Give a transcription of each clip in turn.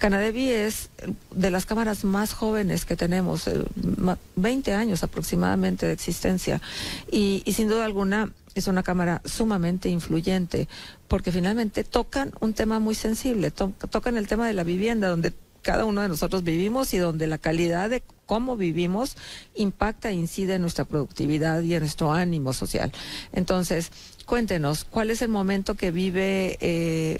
Canadevi es de las cámaras más jóvenes que tenemos, 20 años aproximadamente de existencia, y sin duda alguna es una cámara sumamente influyente, porque finalmente tocan un tema muy sensible, tocan el tema de la vivienda, donde cada uno de nosotros vivimos y donde la calidad de cómo vivimos impacta e incide en nuestra productividad y en nuestro ánimo social. Entonces, cuéntenos, ¿cuál es el momento que vive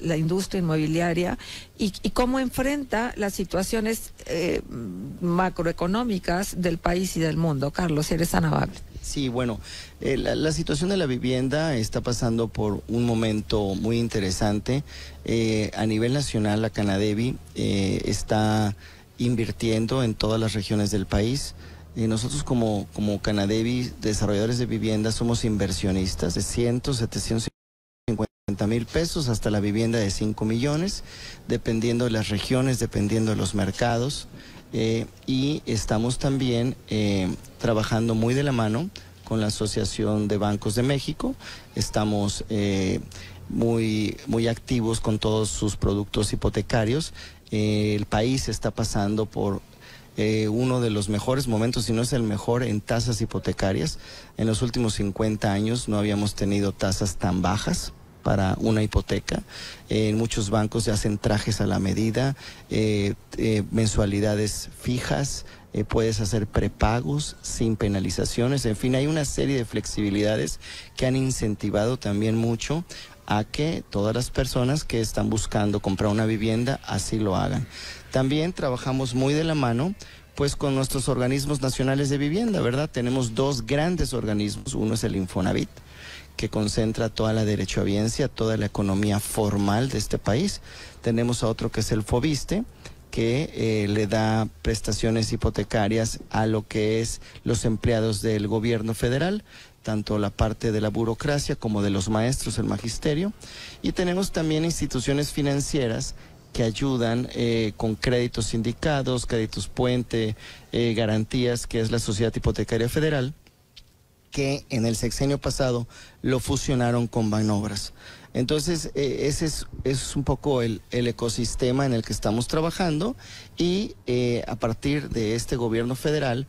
la industria inmobiliaria y cómo enfrenta las situaciones macroeconómicas del país y del mundo? Carlos, eres tan amable. Sí, bueno, la situación de la vivienda está pasando por un momento muy interesante. A nivel nacional, la Canadevi está invirtiendo en todas las regiones del país. Nosotros como Canadevi, desarrolladores de vivienda, somos inversionistas de 750,000 pesos hasta la vivienda de 5 millones, dependiendo de las regiones, dependiendo de los mercados. Y estamos también trabajando muy de la mano con la Asociación de Bancos de México. Estamos muy activos con todos sus productos hipotecarios. El país está pasando por uno de los mejores momentos, si no es el mejor, en tasas hipotecarias. En los últimos 50 años no habíamos tenido tasas tan bajas para una hipoteca. En muchos bancos se hacen trajes a la medida, mensualidades fijas, puedes hacer prepagos sin penalizaciones. En fin, hay una serie de flexibilidades que han incentivado también mucho a que todas las personas que están buscando comprar una vivienda así lo hagan. También trabajamos muy de la mano pues con nuestros organismos nacionales de vivienda, ¿verdad? Tenemos dos grandes organismos. Uno es el Infonavit, que concentra toda la derechohabiencia, toda la economía formal de este país. Tenemos a otro que es el Fobiste, que le da prestaciones hipotecarias a lo que es los empleados del gobierno federal, tanto la parte de la burocracia como de los maestros, el magisterio. Y tenemos también instituciones financieras que ayudan con créditos sindicados, créditos puente, garantías, que es la Sociedad Hipotecaria Federal, que en el sexenio pasado lo fusionaron con Banobras. Entonces, ese es un poco el ecosistema en el que estamos trabajando, y a partir de este gobierno federal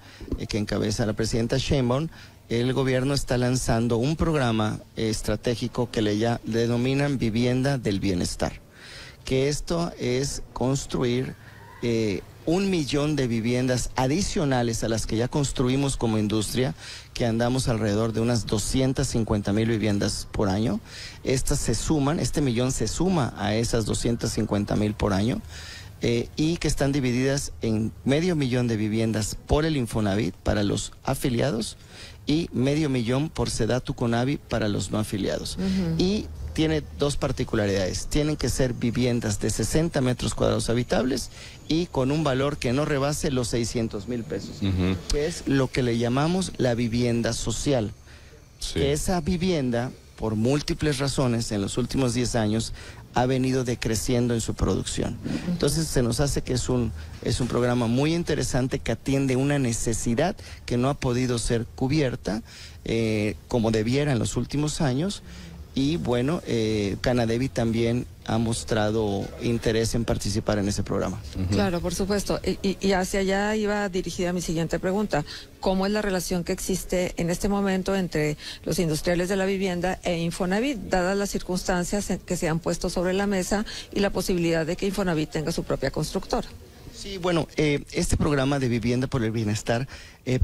que encabeza la presidenta Sheinbaum, el gobierno está lanzando un programa estratégico que le denominan Vivienda del Bienestar, que esto es construir 1 millón de viviendas adicionales a las que ya construimos como industria, que andamos alrededor de unas 250,000 viviendas por año. Estas se suman, este millón se suma a esas 250,000 por año, y que están divididas en 500,000 de viviendas por el Infonavit para los afiliados y 500,000 por Sedatu Conavi para los no afiliados. Y tiene dos particularidades: tienen que ser viviendas de 60 metros cuadrados habitables y con un valor que no rebase los 600,000 pesos, que es lo que le llamamos la vivienda social. Sí. Que esa vivienda, por múltiples razones, en los últimos 10 años, ha venido decreciendo en su producción. Entonces se nos hace que es un programa muy interesante que atiende una necesidad que no ha podido ser cubierta como debiera en los últimos años. Y bueno, Canadevi también ha mostrado interés en participar en ese programa. Claro, por supuesto. Y hacia allá iba dirigida mi siguiente pregunta. ¿Cómo es la relación que existe en este momento entre los industriales de la vivienda e Infonavit, dadas las circunstancias que se han puesto sobre la mesa y la posibilidad de que Infonavit tenga su propia constructora? Sí, bueno, este programa de Vivienda por el Bienestar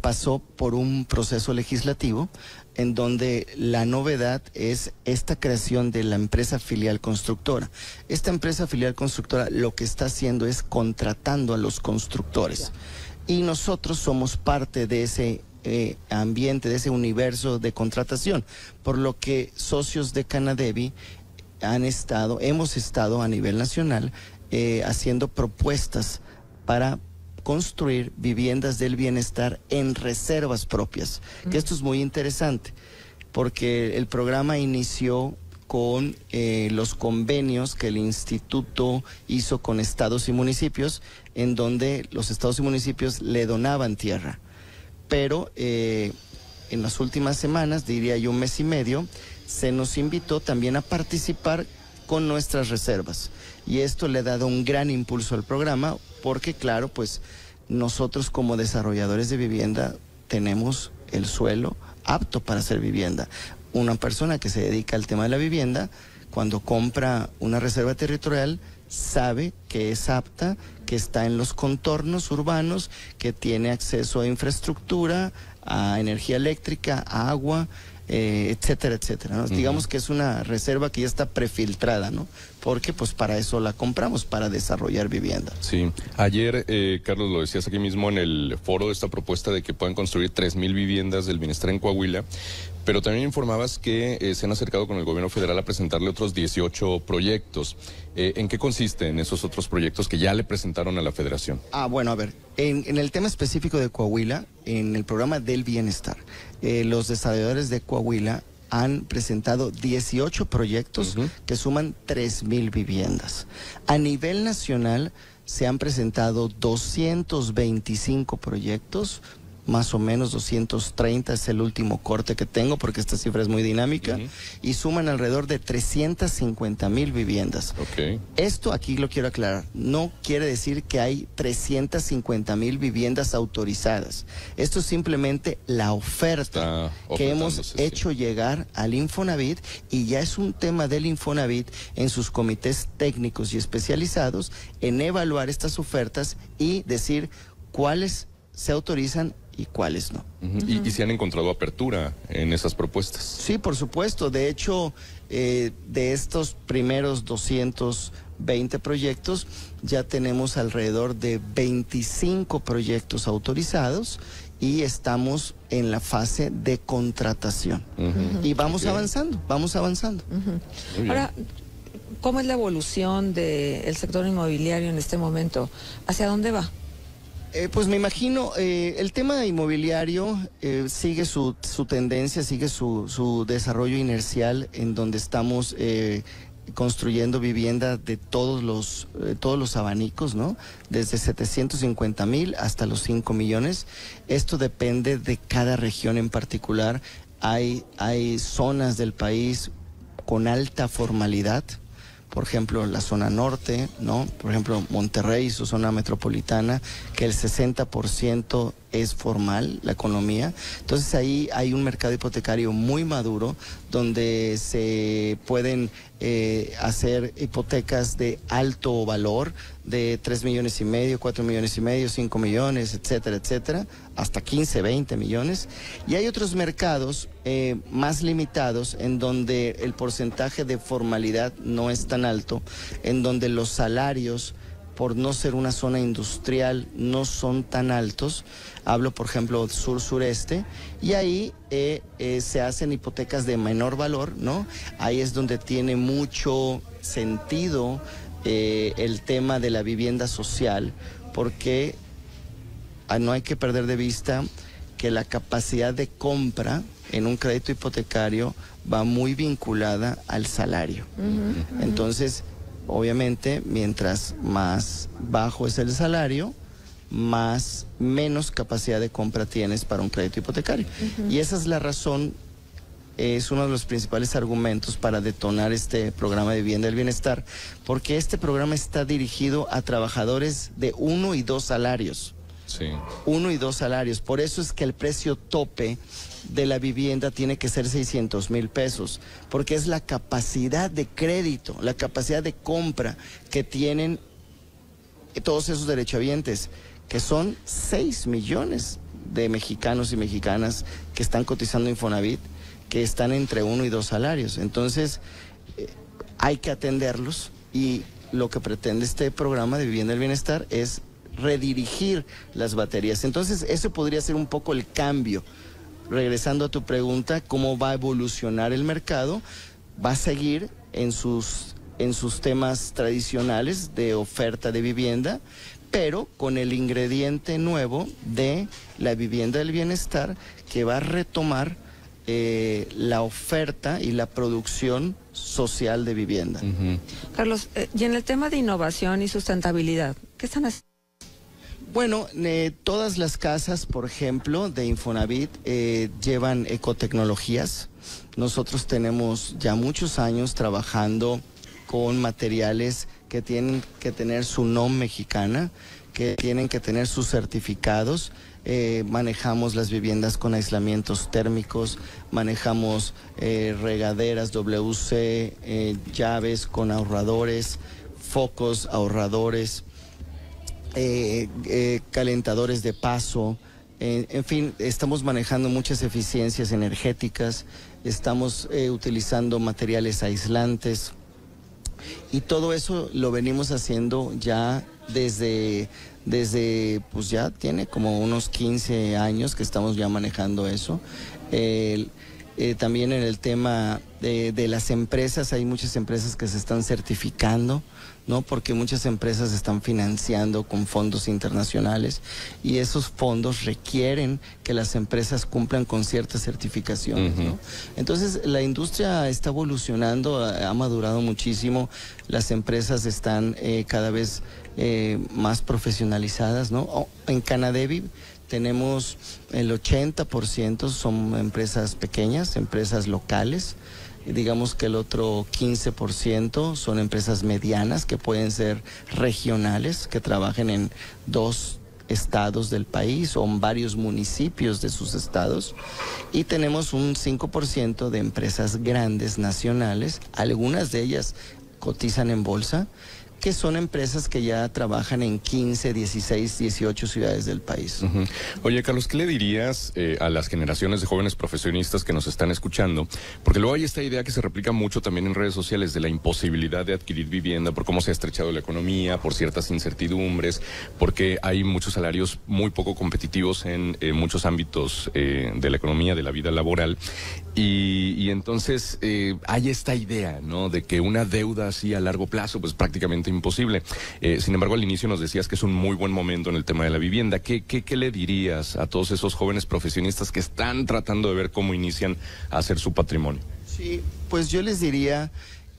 pasó por un proceso legislativo en donde la novedad es esta creación de la empresa filial constructora. Esta empresa filial constructora lo que está haciendo es contratando a los constructores. Y nosotros somos parte de ese ambiente, de ese universo de contratación, por lo que socios de Canadevi hemos estado a nivel nacional haciendo propuestas para construir viviendas del bienestar en reservas propias, que esto es muy interesante, porque el programa inició con los convenios que el instituto hizo con estados y municipios, en donde los estados y municipios le donaban tierra, pero en las últimas semanas, diría yo 1 mes y medio, se nos invitó también a participar con nuestras reservas. Y esto le ha dado un gran impulso al programa porque, claro, pues nosotros como desarrolladores de vivienda tenemos el suelo apto para hacer vivienda. Una persona que se dedica al tema de la vivienda, cuando compra una reserva territorial, sabe que es apta, que está en los contornos urbanos, que tiene acceso a infraestructura, a energía eléctrica, a agua, etcétera, etcétera, ¿no? Digamos que es una reserva que ya está prefiltrada, ¿no? Porque pues para eso la compramos, para desarrollar vivienda. Sí, ayer, Carlos, lo decías aquí mismo en el foro de esta propuesta de que puedan construir 3,000 viviendas del bienestar en Coahuila, pero también informabas que se han acercado con el gobierno federal a presentarle otros 18 proyectos. ¿En qué consisten esos otros proyectos que ya le presentaron a la federación? Bueno, a ver, en el tema específico de Coahuila, en el programa del bienestar, los desarrolladores de Coahuila han presentado 18 proyectos que suman 3,000 viviendas. A nivel nacional se han presentado 225 proyectos, más o menos 230 es el último corte que tengo porque esta cifra es muy dinámica, y suman alrededor de 350,000 viviendas. Esto aquí lo quiero aclarar, no quiere decir que hay 350,000 viviendas autorizadas. Esto es simplemente la oferta que hemos hecho llegar al Infonavit, y ya es un tema del Infonavit en sus comités técnicos y especializados en evaluar estas ofertas y decir cuáles se autorizan y cuáles no. ¿Y se han encontrado apertura en esas propuestas? Sí, por supuesto. De hecho, de estos primeros 220 proyectos, ya tenemos alrededor de 25 proyectos autorizados y estamos en la fase de contratación. Y vamos avanzando, vamos avanzando. Ahora, ¿cómo es la evolución del sector inmobiliario en este momento? ¿Hacia dónde va? Pues me imagino, el tema inmobiliario sigue su tendencia, sigue su desarrollo inercial, en donde estamos construyendo vivienda de todos los abanicos, ¿no? Desde 750,000 hasta los 5 millones. Esto depende de cada región en particular. Hay zonas del país con alta formalidad. Por ejemplo, la zona norte, ¿no? Por ejemplo, Monterrey, su zona metropolitana, que el 60% es formal, la economía. Entonces ahí hay un mercado hipotecario muy maduro, donde se pueden hacer hipotecas de alto valor, de 3,5 millones, 4,5 millones, 5 millones, etcétera, etcétera, hasta 15, 20 millones. Y hay otros mercados más limitados, en donde el porcentaje de formalidad no es tan alto, en donde los salarios, por no ser una zona industrial, no son tan altos. Hablo, por ejemplo, sur-sureste, y ahí se hacen hipotecas de menor valor, ¿no? Ahí es donde tiene mucho sentido el tema de la vivienda social, porque no hay que perder de vista que la capacidad de compra en un crédito hipotecario va muy vinculada al salario. Entonces, obviamente, mientras más bajo es el salario, menos capacidad de compra tienes para un crédito hipotecario. Y esa es la razón, es uno de los principales argumentos para detonar este programa de vivienda del bienestar, porque este programa está dirigido a trabajadores de 1 y 2 salarios. Sí. 1 y 2 salarios. Por eso es que el precio tope de la vivienda tiene que ser 600,000 pesos, porque es la capacidad de crédito, la capacidad de compra que tienen todos esos derechohabientes, que son 6 millones de mexicanos y mexicanas que están cotizando Infonavit, que están entre 1 y 2 salarios. Entonces, hay que atenderlos, y lo que pretende este programa de vivienda del bienestar es redirigir las baterías. Entonces, eso podría ser un poco el cambio. Regresando a tu pregunta, ¿cómo va a evolucionar el mercado? Va a seguir en sus temas tradicionales de oferta de vivienda, pero con el ingrediente nuevo de la vivienda del bienestar, que va a retomar la oferta y la producción social de vivienda. Carlos, y en el tema de innovación y sustentabilidad, ¿qué están haciendo? Bueno, todas las casas, por ejemplo, de Infonavit llevan ecotecnologías. Nosotros tenemos ya muchos años trabajando con materiales que tienen que tener su NOM mexicana, que tienen que tener sus certificados. Manejamos las viviendas con aislamientos térmicos, manejamos regaderas WC, llaves con ahorradores, focos ahorradores, calentadores de paso. En fin, estamos manejando muchas eficiencias energéticas, estamos utilizando materiales aislantes y todo eso lo venimos haciendo ya desde pues ya tiene como unos 15 años que estamos ya manejando eso. También en el tema de las empresas, hay muchas empresas que se están certificando, ¿no? Porque muchas empresas están financiando con fondos internacionales y esos fondos requieren que las empresas cumplan con ciertas certificaciones, ¿no? Entonces la industria está evolucionando, ha madurado muchísimo, las empresas están cada vez más profesionalizadas, ¿no? En Canadevi tenemos el 80% son empresas pequeñas, empresas locales. Digamos que el otro 15% son empresas medianas que pueden ser regionales, que trabajen en 2 estados del país o en varios municipios de sus estados. Y tenemos un 5% de empresas grandes nacionales, algunas de ellas cotizan en bolsa, que son empresas que ya trabajan en 15, 16, 18 ciudades del país. Oye, Carlos, ¿qué le dirías a las generaciones de jóvenes profesionistas que nos están escuchando? Porque luego hay esta idea que se replica mucho también en redes sociales de la imposibilidad de adquirir vivienda por cómo se ha estrechado la economía, por ciertas incertidumbres, porque hay muchos salarios muy poco competitivos en muchos ámbitos de la economía, de la vida laboral. Y entonces hay esta idea, ¿no? De que una deuda así a largo plazo, pues prácticamente imposible. Sin embargo, al inicio nos decías que es un muy buen momento en el tema de la vivienda. ¿Qué le dirías a todos esos jóvenes profesionistas que están tratando de ver cómo inician a hacer su patrimonio? Sí, pues yo les diría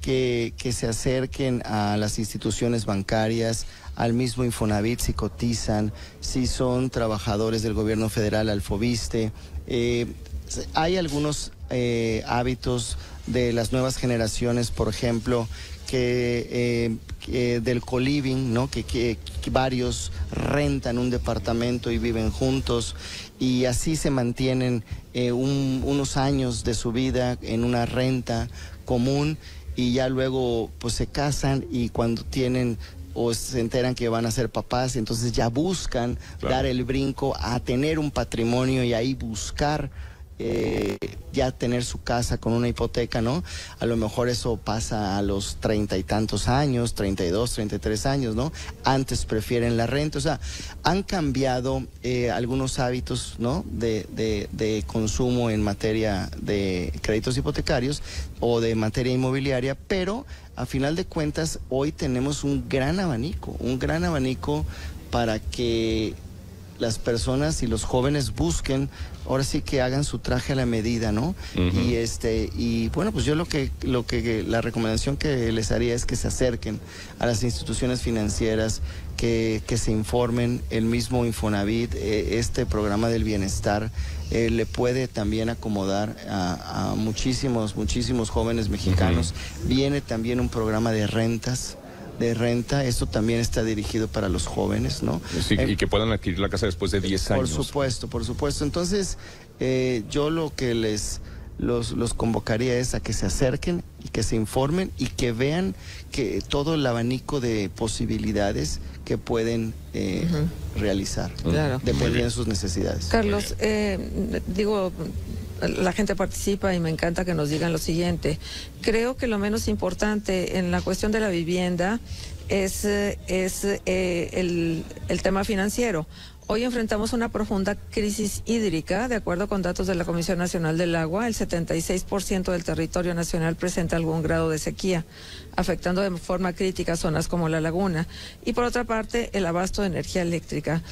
que se acerquen a las instituciones bancarias, al mismo Infonavit si cotizan, si son trabajadores del gobierno federal, al Fobiste. Hay algunos hábitos de las nuevas generaciones, por ejemplo, que del co-living, ¿no? Que varios rentan un departamento y viven juntos y así se mantienen unos años de su vida en una renta común y ya luego pues se casan y cuando tienen o se enteran que van a ser papás, entonces ya buscan dar el brinco a tener un patrimonio y ahí buscar ya tener su casa con una hipoteca, ¿no? A lo mejor eso pasa a los 30 y tantos años, 32, 33 años, ¿no? Antes prefieren la renta, o sea, han cambiado algunos hábitos, ¿no? De consumo en materia de créditos hipotecarios o de materia inmobiliaria, pero a final de cuentas hoy tenemos un gran abanico para que las personas y los jóvenes busquen, ahora sí que hagan su traje a la medida, ¿no? Y bueno, pues yo la recomendación que les haría es que se acerquen a las instituciones financieras, que se informen. El mismo Infonavit, este programa del bienestar, le puede también acomodar a muchísimos jóvenes mexicanos. Viene también un programa de renta, esto también está dirigido para los jóvenes, ¿no? Sí, y que puedan adquirir la casa después de 10 años. Por supuesto. Entonces, yo lo que los convocaría es a que se acerquen y que se informen y que vean que todo el abanico de posibilidades que pueden realizar, dependiendo de sus necesidades. Carlos, la gente participa y me encanta que nos digan lo siguiente. Creo que lo menos importante en la cuestión de la vivienda es el tema financiero. Hoy enfrentamos una profunda crisis hídrica. De acuerdo con datos de la Comisión Nacional del Agua, el 76% del territorio nacional presenta algún grado de sequía, afectando de forma crítica zonas como La Laguna. Y por otra parte, el abasto de energía eléctrica.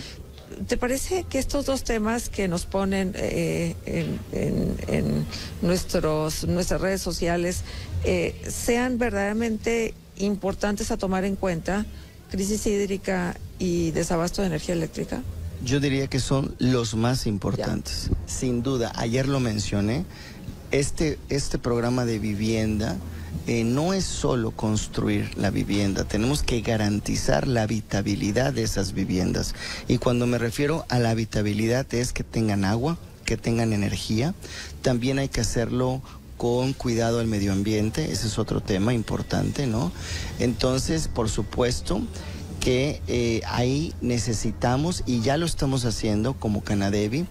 ¿Te parece que estos dos temas que nos ponen en nuestras redes sociales sean verdaderamente importantes a tomar en cuenta? Crisis hídrica y desabasto de energía eléctrica. Yo diría que son los más importantes, sin duda. Ayer lo mencioné, este programa de vivienda no es solo construir la vivienda, tenemos que garantizar la habitabilidad de esas viviendas. Y cuando me refiero a la habitabilidad es que tengan agua, que tengan energía. También hay que hacerlo con cuidado al medio ambiente, ese es otro tema importante, ¿no? Entonces, por supuesto que ahí necesitamos, y ya lo estamos haciendo como Canadevi,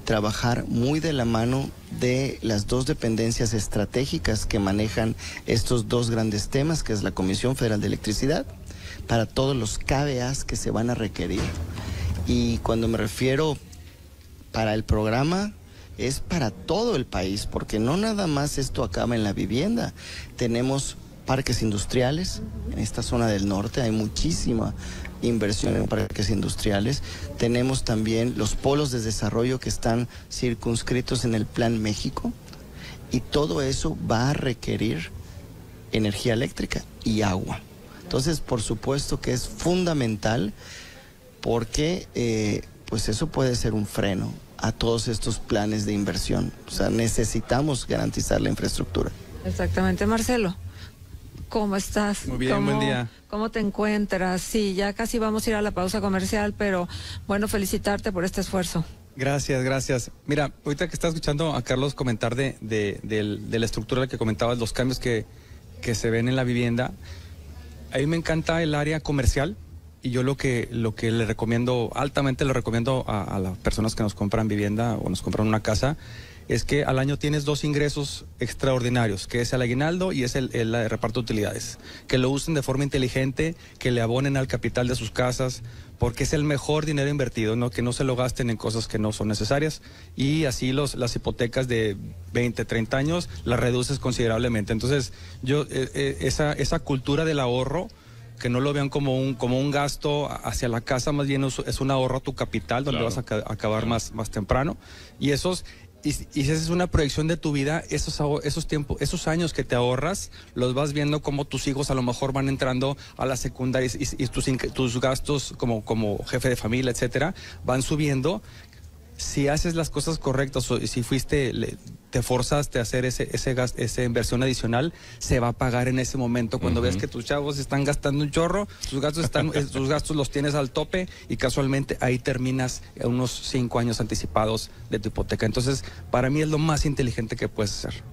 trabajar muy de la mano de las dos dependencias estratégicas que manejan estos dos grandes temas, que es la Comisión Federal de Electricidad, para todos los KVAs que se van a requerir. Y cuando me refiero para el programa, es para todo el país, porque no nada más esto acaba en la vivienda. Tenemos parques industriales, en esta zona del norte hay muchísima inversión en parques industriales. Tenemos también los polos de desarrollo que están circunscritos en el Plan México, y todo eso va a requerir energía eléctrica y agua. Entonces, por supuesto que es fundamental, porque pues eso puede ser un freno a todos estos planes de inversión. O sea, necesitamos garantizar la infraestructura. Exactamente. Marcelo, ¿cómo estás? Muy bien, buen día. ¿Cómo te encuentras? Sí, ya casi vamos a ir a la pausa comercial, pero bueno, felicitarte por este esfuerzo. Gracias, gracias. Mira, ahorita que estás escuchando a Carlos comentar de la estructura que comentabas, los cambios que se ven en la vivienda, a mí me encanta el área comercial, y yo lo que le recomiendo, altamente le recomiendo a las personas que nos compran vivienda o nos compran una casa, es que al año tienes dos ingresos extraordinarios, que es el aguinaldo y es el reparto de utilidades. Que lo usen de forma inteligente, que le abonen al capital de sus casas, porque es el mejor dinero invertido, ¿no? Que no se lo gasten en cosas que no son necesarias, y así las hipotecas de 20, 30 años las reduces considerablemente. Entonces, yo esa cultura del ahorro, que no lo vean como un gasto hacia la casa, más bien es un ahorro a tu capital, donde vas a acabar más temprano. Y esa es una proyección de tu vida. Esos años que te ahorras, los vas viendo como tus hijos a lo mejor van entrando a la secundaria, y tus gastos como jefe de familia, etcétera, van subiendo. Si haces las cosas correctas, o si te forzaste a hacer esa inversión adicional, se va a pagar en ese momento. Cuando ves que tus chavos están gastando un chorro, tus gastos los tienes al tope, y casualmente ahí terminas unos 5 años anticipados de tu hipoteca. Entonces, para mí es lo más inteligente que puedes hacer.